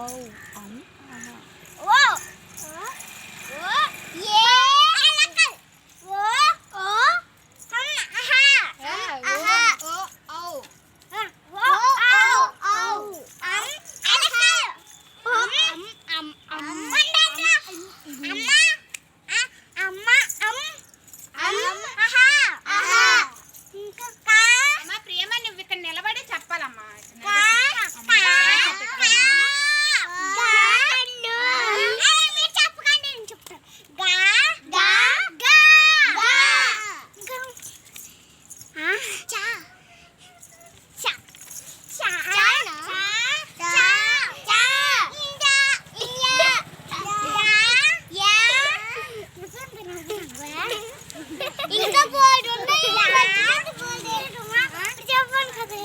ఔ అం అహ ఓ ఓ ఏ ఎలకల్ ఓ ఓ హం అహ అహ ఓ ఔ ఓ ఔ ఔ అం ఎలకల్ అం అం అం అమ్మ అమ్మ అం అహ అహ ఇంకా కా అమ్మ ప్రియమ నువ్వు ఇక్కడ నిలబడి చెప్పాలమ్మా కా ఇంకా బోర్డు ఉన్నాయి చెప్పండి కదా